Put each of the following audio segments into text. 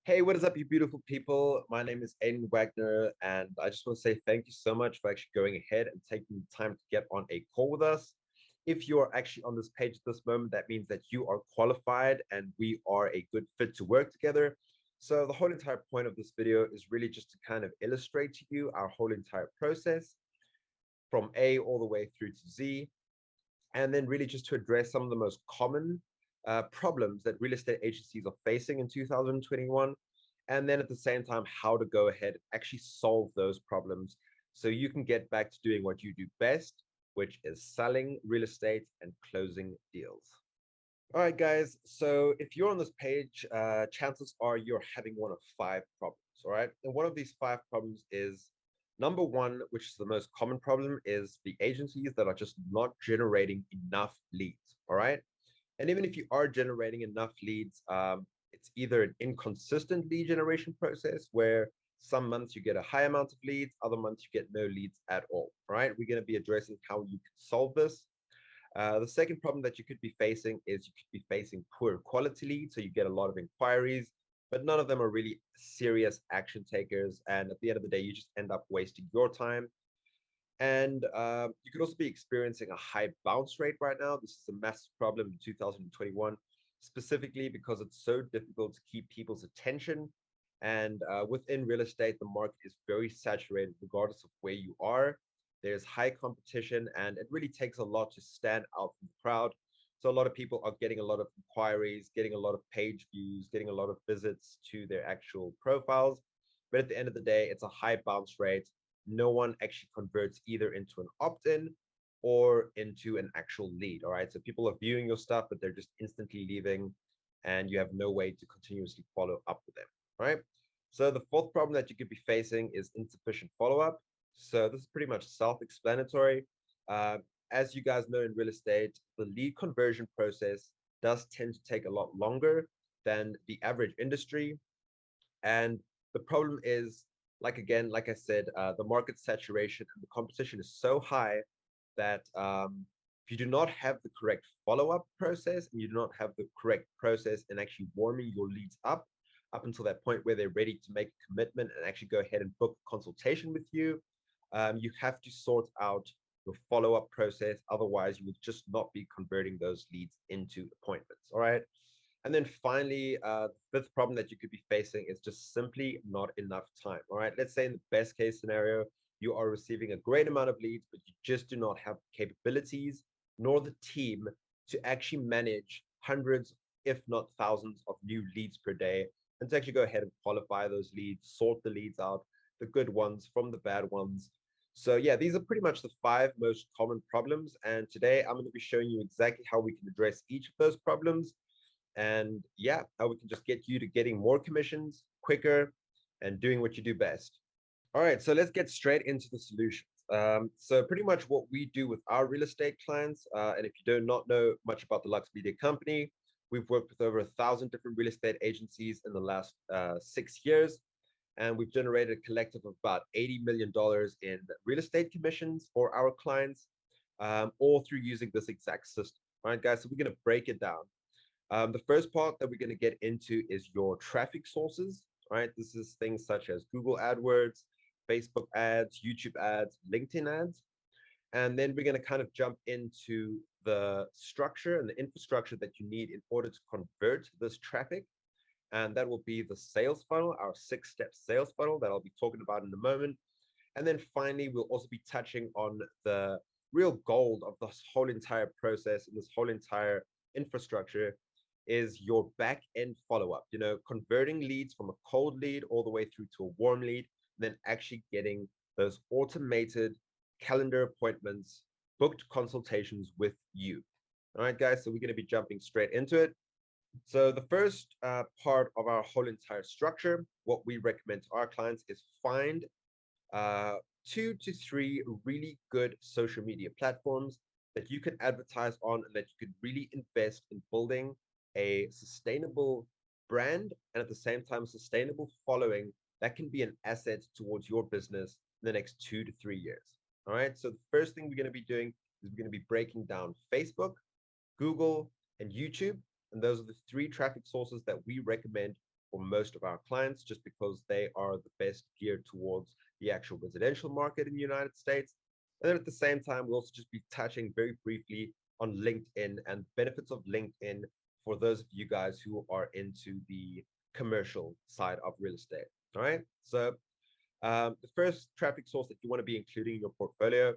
Hey, what is up, you beautiful people? My name is Aiden Wagner, and I just want to say thank you so much for actually going ahead and taking the time to get on a call with us. If you are actually on this page at this moment, that means that you are qualified and we are a good fit to work together. So the whole entire point of this video is really just to kind of illustrate to you our whole entire process from A all the way through to Z, and then really just to address some of the most common problems that real estate agencies are facing in 2021. And then at the same time, how to go ahead and actually solve those problems so you can get back to doing what you do best, which is selling real estate and closing deals. All right, guys. So if you're on this page, chances are you're having one of five problems. All right. And one of these five problems is number one, which is the most common problem, is the agencies that are just not generating enough leads. All right. And even if you are generating enough leads, it's either an inconsistent lead generation process where some months you get a high amount of leads, other months you get no leads at all. All right. We're going to be addressing how you can solve this. The second problem that you could be facing is you could be facing poor quality leads. So you get a lot of inquiries, but none of them are really serious action takers. And at the end of the day, you just end up wasting your time. And you could also be experiencing a high bounce rate right now. This is a massive problem in 2021, specifically because it's so difficult to keep people's attention. And within real estate, the market is very saturated, regardless of where you are. There's high competition, and it really takes a lot to stand out from the crowd. So a lot of people are getting a lot of inquiries, getting a lot of page views, getting a lot of visits to their actual profiles. But at the end of the day, it's a high bounce rate. No one actually converts either into an opt-in or into an actual lead. All right. So people are viewing your stuff, but they're just instantly leaving, and you have no way to continuously follow up with them. All right. So the fourth problem that you could be facing is insufficient follow-up. So this is pretty much self-explanatory. Uh, as you guys know in real estate, the lead conversion process does tend to take a lot longer than the average industry. And the problem is, like again, like I said, the market saturation and the competition is so high that if you do not have the correct follow-up process and you do not have the correct process in actually warming your leads up until that point where they're ready to make a commitment and actually go ahead and book a consultation with you, you have to sort out your follow-up process. Otherwise, you will just not be converting those leads into appointments. All right. And then finally, the fifth problem that you could be facing is just simply not enough time. All right. Let's say in the best case scenario, you are receiving a great amount of leads, but you just do not have the capabilities nor the team to actually manage hundreds, if not thousands, of new leads per day and to actually go ahead and qualify those leads, sort the leads out, the good ones from the bad ones. So yeah, these are pretty much the five most common problems. And today I'm going to be showing you exactly how we can address each of those problems and yeah, how we can just get you to getting more commissions quicker and doing what you do best. All right, so let's get straight into the solutions. So pretty much what we do with our real estate clients, and if you do not know much about the Lux Media Company, we've worked with over 1,000 different real estate agencies in the last 6 years, and we've generated a collective of about $80 million in real estate commissions for our clients, all through using this exact system. All right, guys, so we're going to break it down. The first part that we're going to get into is your traffic sources, right? This is things such as Google AdWords, Facebook ads, YouTube ads, LinkedIn ads. And then we're going to kind of jump into the structure and the infrastructure that you need in order to convert this traffic. And that will be the sales funnel, our 6-step sales funnel that I'll be talking about in a moment. And then finally, we'll also be touching on the real gold of this whole entire process and this whole entire infrastructure is your back end follow up, converting leads from a cold lead all the way through to a warm lead, and then actually getting those automated calendar appointments, booked consultations with you. All right, guys, so we're going to be jumping straight into it. So the first part of our whole entire structure, what we recommend to our clients is find uh, 2 to 3 really good social media platforms that you can advertise on and that you could really invest in building a sustainable brand and at the same time sustainable following that can be an asset towards your business in the next 2 to 3 years. All right. So the first thing we're going to be doing is we're going to be breaking down Facebook, Google, and YouTube. And those are the 3 traffic sources that we recommend for most of our clients, just because they are the best geared towards the actual residential market in the United States. And then at the same time, we'll also just be touching very briefly on LinkedIn and benefits of LinkedIn for those of you guys who are into the commercial side of real estate. All right. So the first traffic source that you want to be including in your portfolio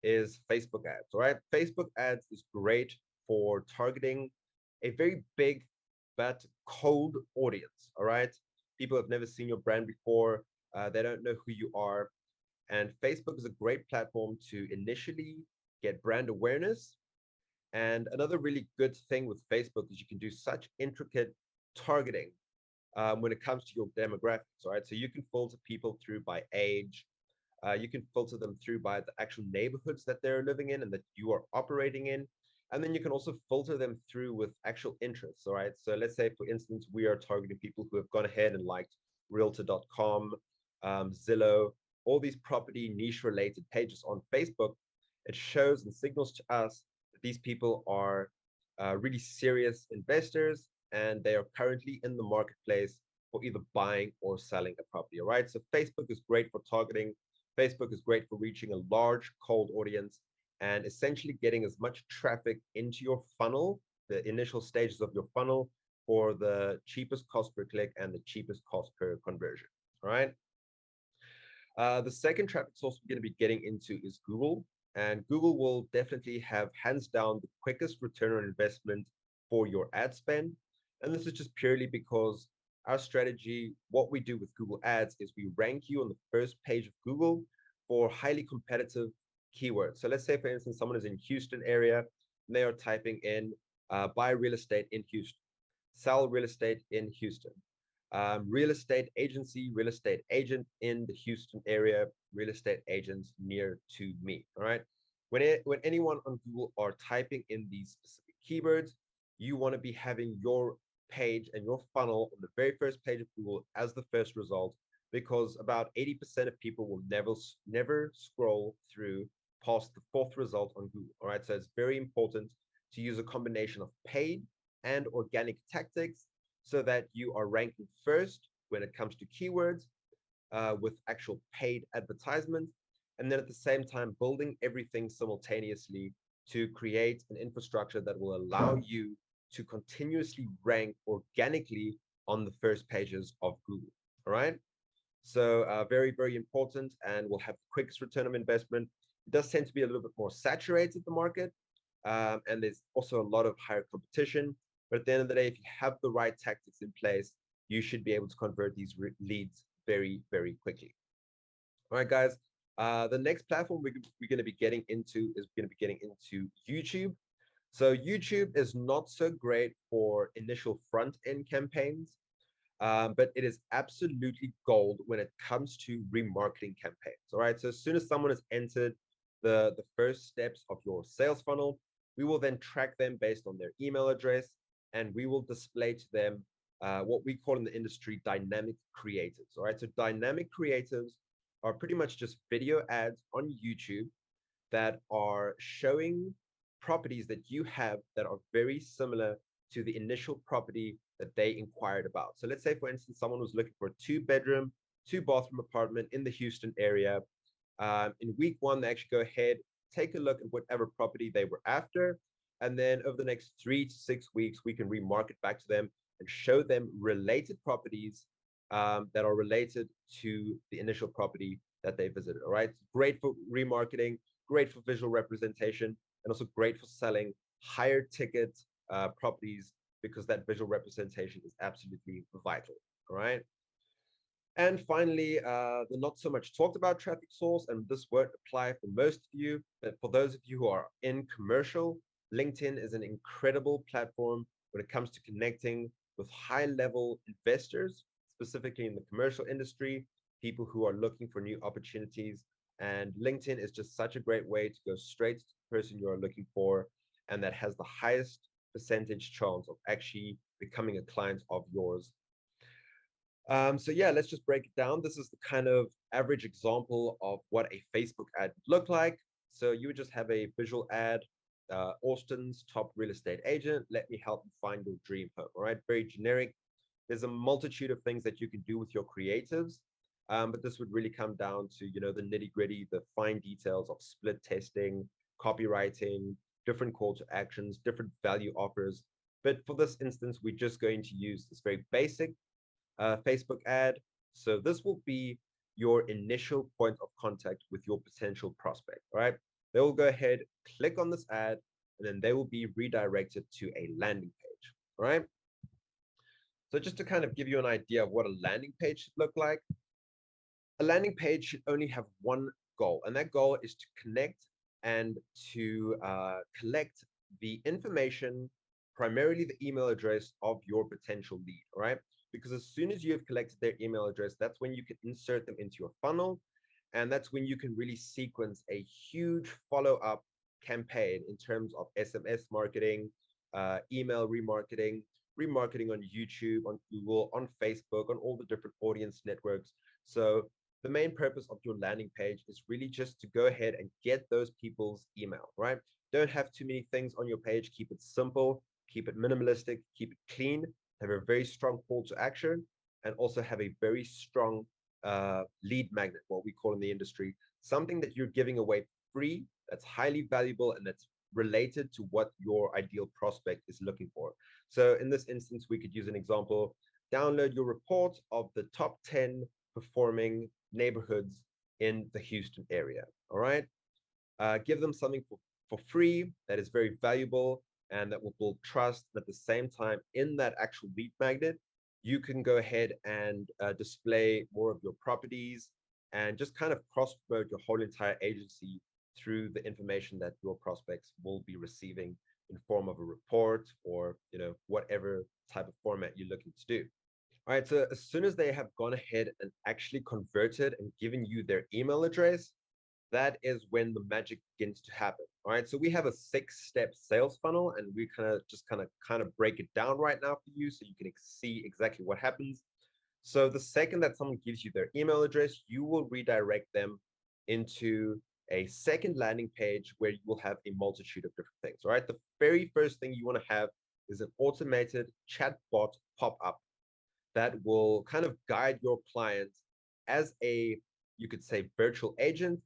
is Facebook ads. All right. Facebook ads is great for targeting a very big but cold audience. All right. People have never seen your brand before. They don't know who you are. And Facebook is a great platform to initially get brand awareness. And another really good thing with Facebook is you can do such intricate targeting when it comes to your demographics. All right. So you can filter people through by age. You can filter them through by the actual neighborhoods that they're living in and that you are operating in. And then you can also filter them through with actual interests. All right. So let's say, for instance, we are targeting people who have gone ahead and liked realtor.com, Zillow, all these property niche related pages on Facebook. It shows and signals to us that these people are really serious investors and they are currently in the marketplace for either buying or selling a property. All right. So Facebook is great for targeting. Facebook is great for reaching a large cold audience and essentially getting as much traffic into your funnel, the initial stages of your funnel, for the cheapest cost per click and the cheapest cost per conversion. All right. The second traffic source we're going to be getting into is Google. And Google will definitely have hands down the quickest return on investment for your ad spend. And this is just purely because our strategy, what we do with Google Ads is we rank you on the first page of Google for highly competitive keywords. So let's say, for instance, someone is in Houston area and they are typing in buy real estate in Houston, sell real estate in Houston, real estate agency, real estate agent in the Houston area, real estate agents near to me. All right. When anyone on Google are typing in these specific keywords, you want to be having your page and your funnel on the very first page of Google as the first result, because about 80% of people will never scroll through past the fourth result on Google. All right. So it's very important to use a combination of paid and organic tactics so that you are ranking first when it comes to keywords with actual paid advertisement. And then at the same time, building everything simultaneously to create an infrastructure that will allow you to continuously rank organically on the first pages of Google. All right. So very, very important and will have the quickest return of investment. It does tend to be a little bit more saturated, the market. And there's also a lot of higher competition. But at the end of the day, if you have the right tactics in place, you should be able to convert these leads very, very quickly. All right, guys. The next platform we're going to be getting into is we're going to be getting into YouTube. So YouTube is not so great for initial front end campaigns, but it is absolutely gold when it comes to remarketing campaigns. All right. So as soon as someone has entered the first steps of your sales funnel, we will then track them based on their email address, and we will display to them what we call in the industry dynamic creatives. All right. So dynamic creatives are pretty much just video ads on YouTube that are showing properties that you have that are very similar to the initial property that they inquired about. So let's say, for instance, someone was looking for a 2-bedroom, 2-bathroom apartment in the Houston area. In week one, they actually go ahead, take a look at whatever property they were after. And then over the next 3 to 6 weeks, we can remarket back to them and show them related properties that are related to the initial property that they visited. All right. Great for remarketing, great for visual representation, and also great for selling higher ticket properties, because that visual representation is absolutely vital. All right. And finally, the not so much talked about traffic source, and this won't apply for most of you, but for those of you who are in commercial, LinkedIn is an incredible platform when it comes to connecting with high-level investors, specifically in the commercial industry, people who are looking for new opportunities. And LinkedIn is just such a great way to go straight to the person you are looking for, and that has the highest percentage chance of actually becoming a client of yours. So yeah, let's just break it down. This is the kind of average example of what a Facebook ad would look like. So you would just have a visual ad, Austin's top real estate agent. Let me help you find your dream home. All right, very generic, there's a multitude of things that you can do with your creatives. But this would really come down to, the nitty gritty, the fine details of split testing, copywriting, different call to actions, different value offers. But for this instance, we're just going to use this very basic Facebook ad. So this will be your initial point of contact with your potential prospect, all right? They will go ahead, click on this ad, and then they will be redirected to a landing page, all right? So just to kind of give you an idea of what a landing page should look like, a landing page should only have one goal, and that goal is to connect and to collect the information, primarily the email address of your potential lead, all right? Because as soon as you have collected their email address, that's when you can insert them into your funnel, and that's when you can really sequence a huge follow-up campaign in terms of SMS marketing, email remarketing, remarketing on YouTube, on Google, on Facebook, on all the different audience networks. So the main purpose of your landing page is really just to go ahead and get those people's email, right? Don't have too many things on your page. Keep it simple, keep it minimalistic, keep it clean, have a very strong call to action, and also have a very strong lead magnet, what we call in the industry, something that you're giving away free, that's highly valuable, and that's related to what your ideal prospect is looking for. So in this instance, we could use an example. Download your report of the top 10 performing neighborhoods in the Houston area. All right. Give them something for free that is very valuable and that will build trust. At the same time, in that actual lead magnet, you can go ahead and display more of your properties and just kind of cross promote your whole entire agency through the information that your prospects will be receiving in form of a report or whatever type of format you're looking to do. All right, so as soon as they have gone ahead and actually converted and given you their email address, that is when the magic begins to happen. All right, so we have a 6-step sales funnel, and we kind of break it down right now for you so you can see exactly what happens. So the second that someone gives you their email address, you will redirect them into a second landing page where you will have a multitude of different things. All right, the very first thing you want to have is an automated chatbot pop-up that will kind of guide your clients as a, you could say, virtual agent,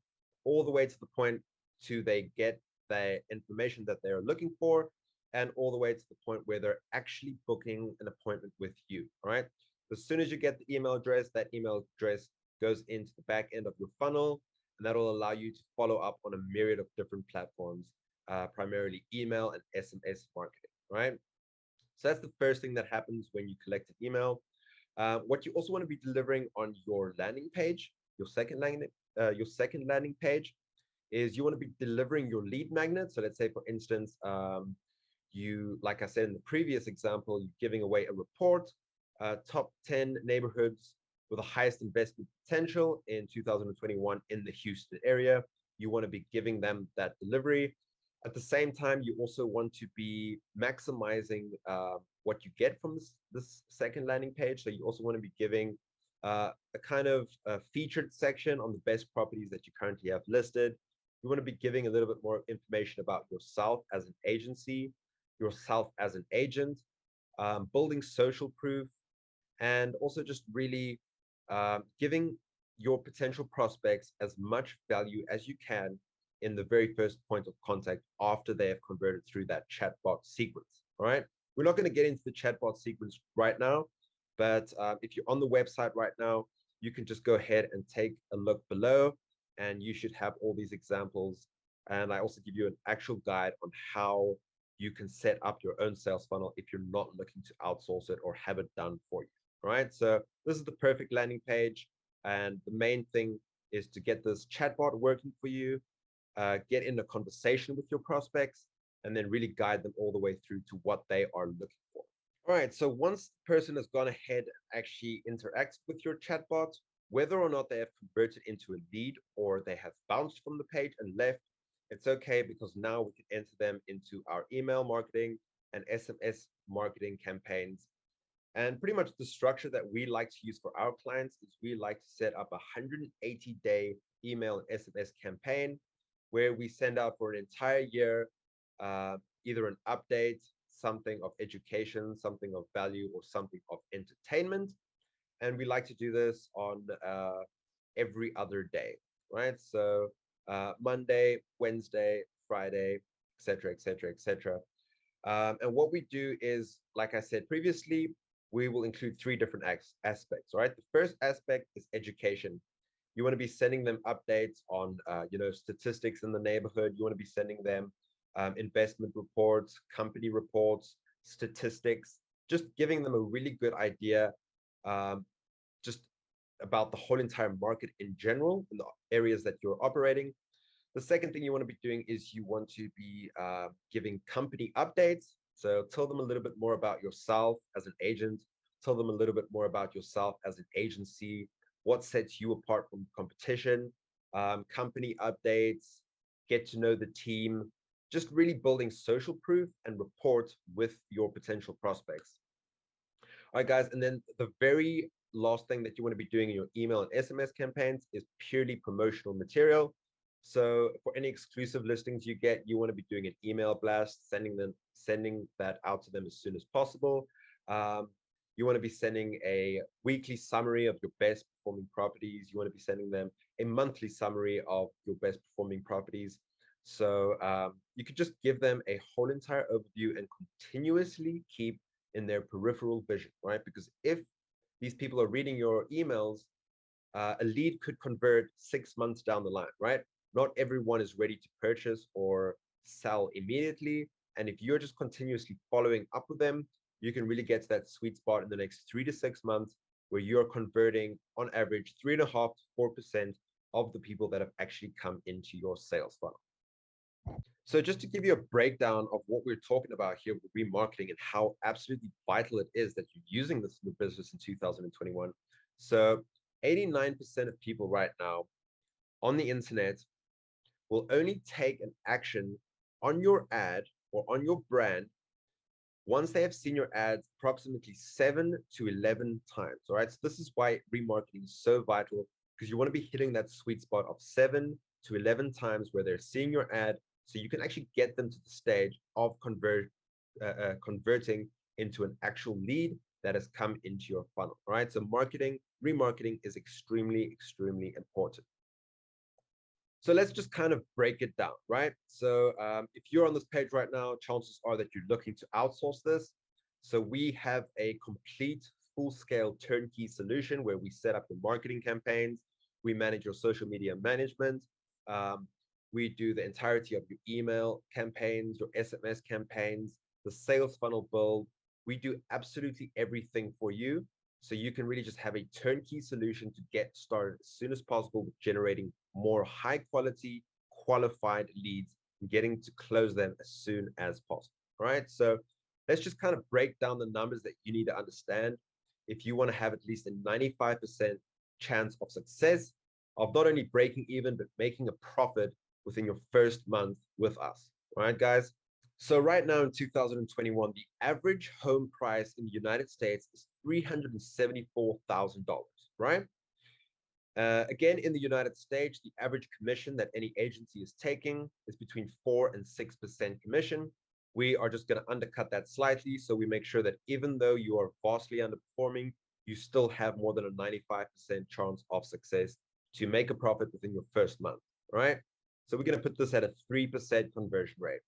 all the way to the point to they get the information that they're looking for, and all the way to the point where they're actually booking an appointment with you. All right. As soon as you get the email address, that email address goes into the back end of your funnel, and that'll allow you to follow up on a myriad of different platforms, primarily email and SMS marketing. Right. So that's the first thing that happens when you collect an email. What you also want to be delivering on your landing page, your second landing page, is you want to be delivering your lead magnet. So let's say, for instance, you, like I said in the previous example, you're giving away a report, top 10 neighborhoods with the highest investment potential in 2021 in the Houston area. You want to be giving them that delivery. At the same time, you also want to be maximizing what you get from this second landing page. So you also want to be giving a kind of featured section on the best properties that you currently have listed. You want to be giving a little bit more information about yourself as an agency, yourself as an agent, building social proof, and also just really giving your potential prospects as much value as you can in the very first point of contact after they have converted through that chatbot sequence. All right. We're not going to get into the chatbot sequence right now, but if you're on the website right now, you can just go ahead and take a look below, and you should have all these examples. And I also give you an actual guide on how you can set up your own sales funnel if you're not looking to outsource it or have it done for you. All right. So this is the perfect landing page. And the main thing is to get this chatbot working for you, get in a conversation with your prospects, and then really guide them all the way through to what they are looking for. All right, so once the person has gone ahead and actually interacted with your chatbot, whether or not they have converted into a lead or they have bounced from the page and left, it's okay, because now we can enter them into our email marketing and SMS marketing campaigns. And pretty much the structure that we like to use for our clients is we like to set up a 180-day email and SMS campaign where we send out for an entire year either an update, something of education, something of value, or something of entertainment. And we like to do this on every other day, right? So Monday, Wednesday, Friday, etc., etc., etc. And what we do is, like I said previously, we will include three different aspects, right? The first aspect is education. You want to be sending them updates on, statistics in the neighborhood. You want to be sending them investment reports, company reports, statistics, just giving them a really good idea, um, just about the whole entire market in general, in the areas that you're operating. The second thing you want to be doing is you want to be giving company updates. So tell them a little bit more about yourself as an agent. Tell them a little bit more about yourself as an agency. What sets you apart from competition? Company updates. Get to know the team. Just really building social proof and rapport with your potential prospects. All right, guys. And then the very last thing that you want to be doing in your email and SMS campaigns is purely promotional material. So for any exclusive listings you get, you want to be doing an email blast, sending that out to them as soon as possible. You want to be sending a weekly summary of your best performing properties. You want to be sending them a monthly summary of your best performing properties. So you could just give them a whole entire overview and continuously keep in their peripheral vision, right? Because if these people are reading your emails, a lead could convert 6 months down the line, right? Not everyone is ready to purchase or sell immediately. And if you're just continuously following up with them, you can really get to that sweet spot in the next 3 to 6 months where you're converting on average 3.5 to 4% of the people that have actually come into your sales funnel. So just to give you a breakdown of what we're talking about here with remarketing and how absolutely vital it is that you're using this in the business in 2021. So 89% of people right now on the internet will only take an action on your ad or on your brand once they have seen your ads approximately 7 to 11 times. All right. So this is why remarketing is so vital, because you want to be hitting that sweet spot of 7 to 11 times where they're seeing your ad. So you can actually get them to the stage of converting into an actual lead that has come into your funnel. All right. So remarketing is extremely, extremely important. So let's just kind of break it down, right? So if you're on this page right now, chances are that you're looking to outsource this. So we have a complete full-scale turnkey solution where we set up your marketing campaigns, we manage your social media management, we do the entirety of your email campaigns, your SMS campaigns, the sales funnel build. We do absolutely everything for you. So you can really just have a turnkey solution to get started as soon as possible with generating more high quality, qualified leads and getting to close them as soon as possible. All right. So let's just kind of break down the numbers that you need to understand if you want to have at least a 95% chance of success of not only breaking even, but making a profit within your first month with us. All right, guys. So right now in 2021, the average home price in the United States is $374,000, right? Again, in the United States, the average commission that any agency is taking is between 4 and 6% commission. We are just going to undercut that slightly. So we make sure that even though you are vastly underperforming, you still have more than a 95% chance of success to make a profit within your first month, right? So we're going to put this at a 3% conversion rate.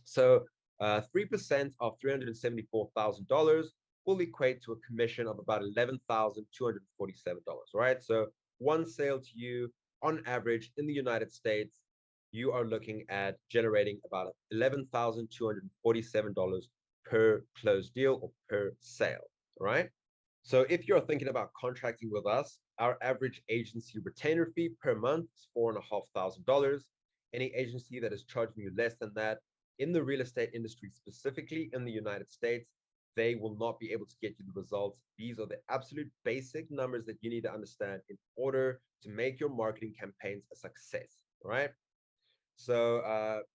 So 3% of $374,000 will equate to a commission of about $11,247, right? So one sale to you on average in the United States, you are looking at generating about $11,247 per closed deal or per sale, right? So if you're thinking about contracting with us, our average agency retainer fee per month is $4,500. Any agency that is charging you less than that in the real estate industry, specifically in the United States, they will not be able to get you the results. These are the absolute basic numbers that you need to understand in order to make your marketing campaigns a success, right? So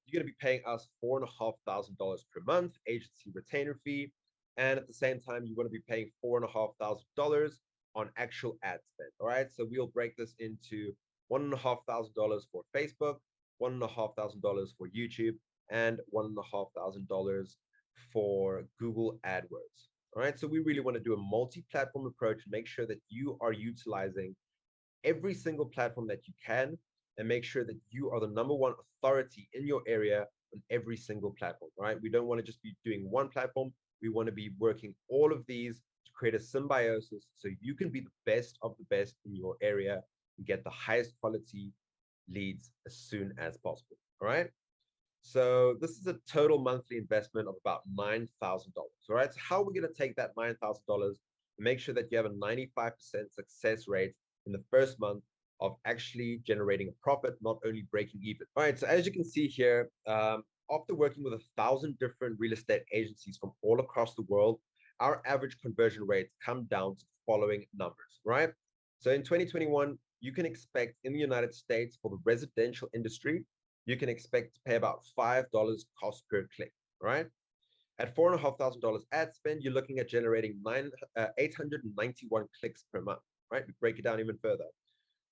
you're going to be paying us $4,500 per month agency retainer fee. And at the same time, you're going to be paying $4,500 on actual ad spend. All right. So we'll break this into $1,500 for Facebook, $1,500 for YouTube, and $1,500 for Google AdWords. All right, so we really want to do a multi-platform approach, make sure that you are utilizing every single platform that you can, and make sure that you are the number one authority in your area on every single platform. Right? We don't want to just be doing one platform. We want to be working all of these to create a symbiosis so you can be the best of the best in your area and get the highest quality leads as soon as possible. All right. So this is a total monthly investment of about $9,000. All right. So how are we going to take that $9,000 and make sure that you have a 95% success rate in the first month of actually generating a profit, not only breaking even? All right. So as you can see here, after working with 1,000 different real estate agencies from all across the world, our average conversion rates come down to the following numbers, right? So in 2021, you can expect in the United States for the residential industry, you can expect to pay about $5 cost per click, right? At $4,500 ad spend, you're looking at generating 891 clicks per month, right? We break it down even further.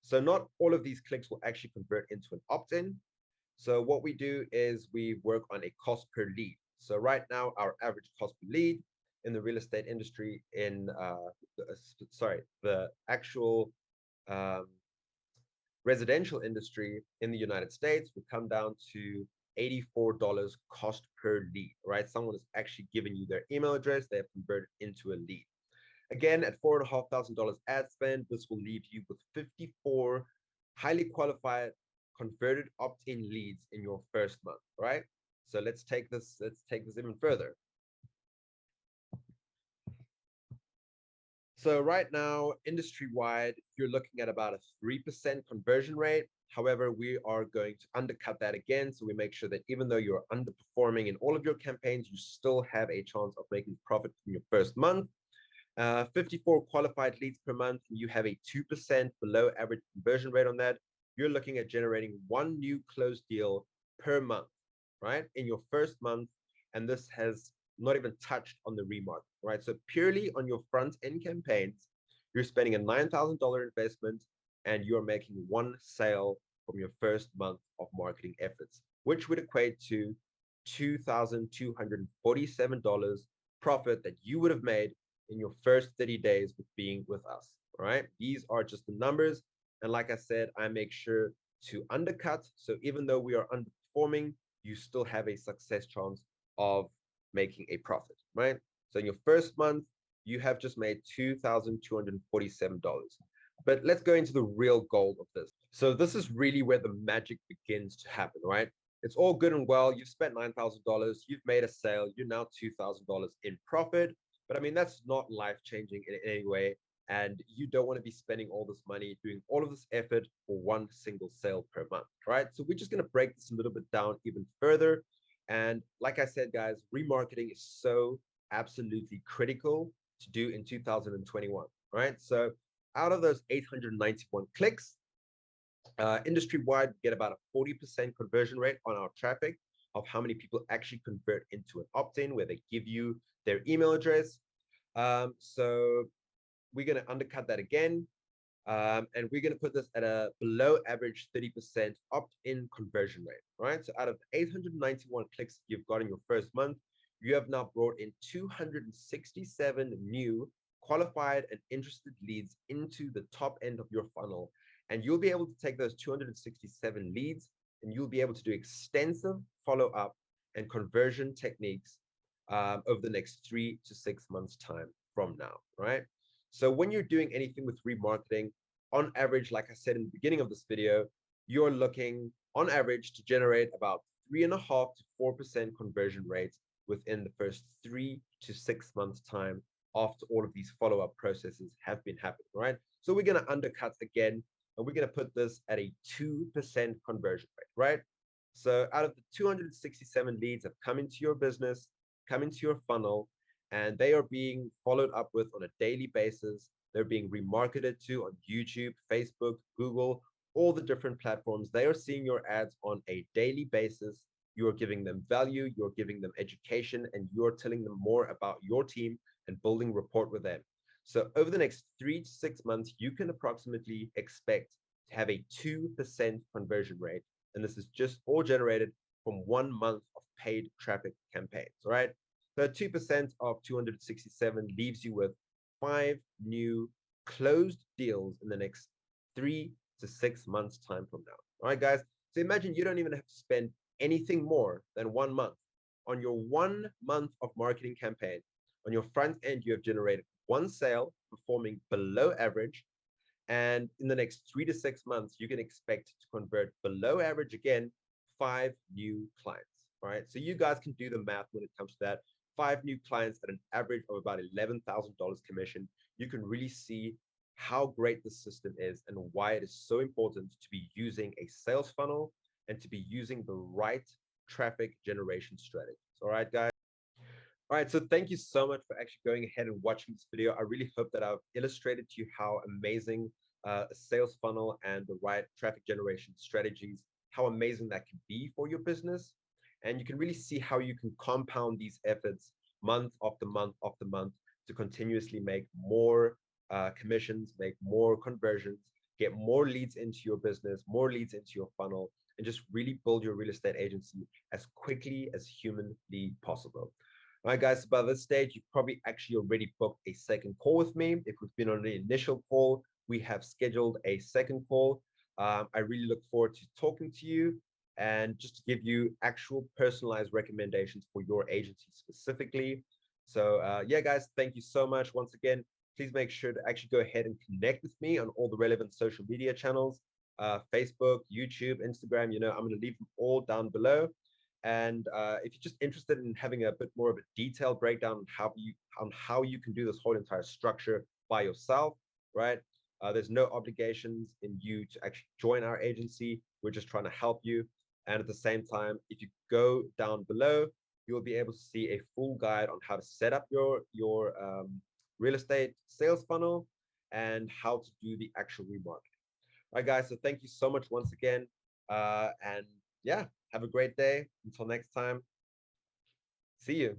So not all of these clicks will actually convert into an opt-in. So what we do is we work on a cost per lead. So right now, our average cost per lead in the real estate industry in, the actual um, residential industry in the United States would come down to $84 cost per lead, right? Someone is actually giving you their email address, they have converted into a lead. Again, at $4,500 ad spend, this will leave you with 54 highly qualified converted opt-in leads in your first month, right? So let's take this even further. So right now, industry-wide, you're looking at about a 3% conversion rate. However, we are going to undercut that again. So we make sure that even though you're underperforming in all of your campaigns, you still have a chance of making profit in your first month. 54 qualified leads per month, and you have a 2% below average conversion rate on that. You're looking at generating one new closed deal per month, right? In your first month. And this has not even touched on the remarket, right? So purely on your front end campaigns, you're spending a $9,000 investment and you're making one sale from your first month of marketing efforts, which would equate to $2,247 profit that you would have made in your first 30 days with being with us. All right. These are just the numbers. And like I said, I make sure to undercut. So even though we are underperforming, you still have a success chance of making a profit, right? So in your first month, you have just made $2,247. But let's go into the real goal of this. So this is really where the magic begins to happen, right? It's all good and well. You've spent $9,000, you've made a sale, you're now $2,000 in profit. But I mean, that's not life-changing in any way. And you don't want to be spending all this money doing all of this effort for one single sale per month, right? So we're just going to break this a little bit down even further. And like I said, guys, remarketing is so absolutely critical to do in 2021, right? So out of those 891 clicks, industry-wide, we get about a 40% conversion rate on our traffic of how many people actually convert into an opt-in where they give you their email address. So we're going to undercut that again. And we're going to put this at a below average 30% opt-in conversion rate, right? So out of the 891 clicks you've got in your first month, you have now brought in 267 new qualified and interested leads into the top end of your funnel. And you'll be able to take those 267 leads and you'll be able to do extensive follow-up and conversion techniques over the next 3 to 6 months time from now, right? So when you're doing anything with remarketing, on average, like I said in the beginning of this video, you're looking on average to generate about 3.5 to 4% conversion rates within the first 3 to 6 months time after all of these follow-up processes have been happening, right? So we're going to undercut again, and we're going to put this at a 2% conversion rate, right? So out of the 267 leads that come into your business, come into your funnel, and they are being followed up with on a daily basis. They're being remarketed to on YouTube, Facebook, Google, all the different platforms. They are seeing your ads on a daily basis. You are giving them value, you're giving them education, and you're telling them more about your team and building rapport with them. So over the next 3 to 6 months, you can approximately expect to have a 2% conversion rate. And this is just all generated from 1 month of paid traffic campaigns, right? So 2% of 267 leaves you with 5 new closed deals in the next 3 to 6 months time from now. All right, guys. So imagine you don't even have to spend anything more than 1 month on your 1 month of marketing campaign. On your front end, you have generated one sale performing below average. And in the next 3 to 6 months, you can expect to convert below average again, 5 new clients. All right. So you guys can do the math when it comes to that. 5 new clients at an average of about $11,000 commission. You can really see how great the system is and why it is so important to be using a sales funnel and to be using the right traffic generation strategies. All right, guys. All right, so thank you so much for actually going ahead and watching this video. I really hope that I've illustrated to you how amazing a sales funnel and the right traffic generation strategies, how amazing that can be for your business. And you can really see how you can compound these efforts month after month after month to continuously make more commissions, make more conversions, get more leads into your business, more leads into your funnel, and just really build your real estate agency as quickly as humanly possible. All right, guys, by this stage, you've probably actually already booked a second call with me. If we've been on the initial call, we have scheduled a second call. I really look forward to talking to you and just to give you actual personalized recommendations for your agency specifically. So yeah, guys, thank you so much. Once again, please make sure to actually go ahead and connect with me on all the relevant social media channels, Facebook, YouTube, Instagram. I'm going to leave them all down below. And if you're just interested in having a bit more of a detailed breakdown on how you can do this whole entire structure by yourself, right? There's no obligations in you to actually join our agency. We're just trying to help you. And at the same time, if you go down below, you'll be able to see a full guide on how to set up your real estate sales funnel and how to do the actual remarketing. All right, guys. So thank you so much once again. And yeah, have a great day. Until next time, see you.